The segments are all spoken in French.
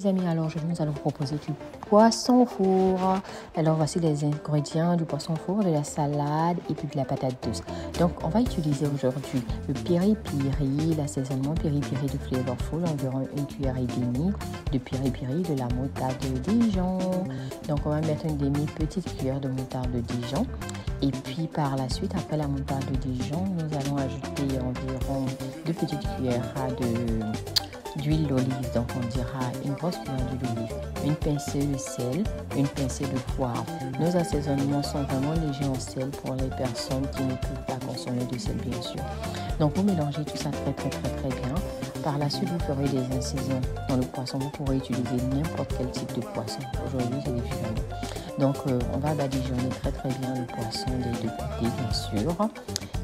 Les amis, alors aujourd'hui nous allons vous proposer du poisson au four. Alors voici les ingrédients du poisson au four, de la salade et puis de la patate douce. Donc on va utiliser aujourd'hui le piri-piri, l'assaisonnement piri-piri de Flavorful, environ une cuillère et demie de piri-piri, de la moutarde de Dijon. Donc on va mettre une demi-petite cuillère de moutarde de Dijon. Et puis par la suite, après la moutarde de Dijon, nous allons ajouter environ 2 petites cuillères d'huile d'olive, donc on dira une grosse cuillère d'huile d'olive, une pincée de sel, une pincée de poivre. Nos assaisonnements sont vraiment légers en sel pour les personnes qui ne peuvent pas consommer de sel, bien sûr. Donc vous mélangez tout ça très bien. Par la suite, vous ferez des incisions dans le poisson. Vous pourrez utiliser n'importe quel type de poisson. Aujourd'hui, c'est des filets. Donc on va badigeonner très bien le poisson des deux côtés, bien sûr.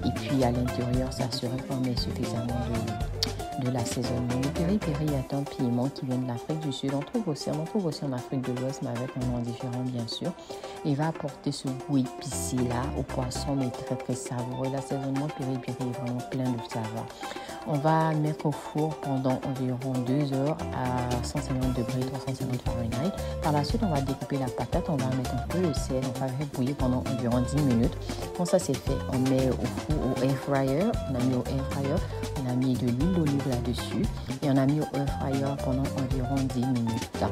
Et puis à l'intérieur, s'assurer qu'on met suffisamment de l'assaisonnement. Le piri-piri est un piment qui vient de l'Afrique du Sud. On trouve aussi en Afrique de l'Ouest, mais avec un nom différent, bien sûr. Il va apporter ce goût épicé là au poisson, mais très savoureux. L'assaisonnement piri-piri est vraiment plein de saveurs. On va mettre au four pendant environ 2 heures à 150 degrés, 350 Fahrenheit. Par la suite, on va découper la patate, on va mettre un peu de sel, on va faire bouillir pendant environ 10 minutes. Quand ça c'est fait, on met au four, au air fryer. On a mis au air fryer, on a mis de l'huile d'olive là-dessus et on a mis au air fryer pendant environ 10 minutes.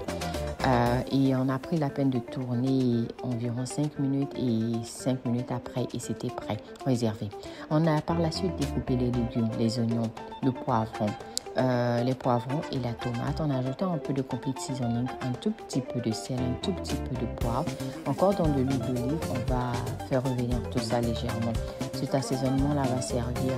Et on a pris la peine de tourner environ 5 minutes et 5 minutes après et c'était prêt, réservé. On a par la suite découpé les légumes, les oignons, le poivron, les poivrons et la tomate. On a ajouté un peu de complete seasoning, un tout petit peu de sel, un tout petit peu de poivre. Encore dans de l'huile d'olive, on va faire revenir tout ça légèrement. Cet assaisonnement là va servir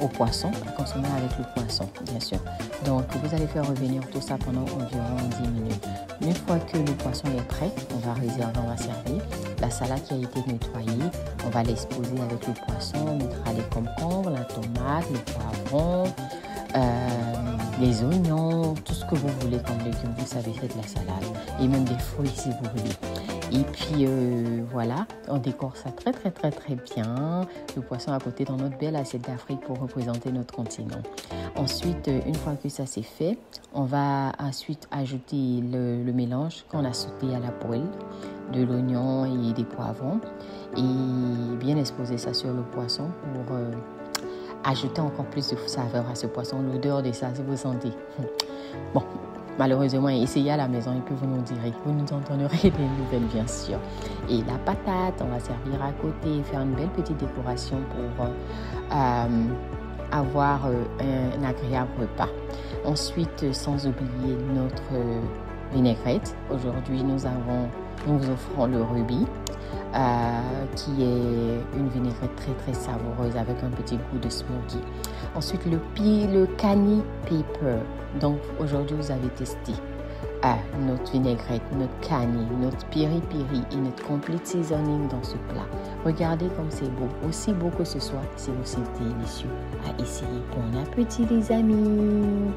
au poisson, à consommer avec le poisson, bien sûr. Donc, vous allez faire revenir tout ça pendant environ 10 minutes. Une fois que le poisson est prêt, on va réserver, on va servir. La salade qui a été nettoyée, on va l'exposer avec le poisson. On mettra les concombres, la tomate, le poivron, les oignons, tout ce que vous voulez comme légumes. Vous savez, c'est de la salade. Et même des fruits si vous voulez. Et puis voilà, on décore ça très bien. Le poisson à côté dans notre belle assiette d'Afrique pour représenter notre continent. Ensuite, une fois que ça c'est fait, on va ensuite ajouter le mélange qu'on a sauté à la poêle, de l'oignon et des poivrons. Et bien exposer ça sur le poisson pour ajouter encore plus de saveur à ce poisson. L'odeur de ça, si vous sentez. Bon. Malheureusement, essayez à la maison et puis vous nous direz, vous nous entendrez des nouvelles bien sûr. Et la patate, on va servir à côté, faire une belle petite décoration pour avoir un agréable repas. Ensuite, sans oublier notre vinaigrette. Aujourd'hui, nous vous offrons le rubis, qui est une vinaigrette très savoureuse avec un petit goût de smoky. Ensuite, le cani pepper. Donc, aujourd'hui, vous avez testé notre vinaigrette, notre cani, notre piri-piri et notre complete seasoning dans ce plat. Regardez comme c'est beau. Aussi beau que ce soit, c'est aussi délicieux à essayer. Bon appétit, les amis!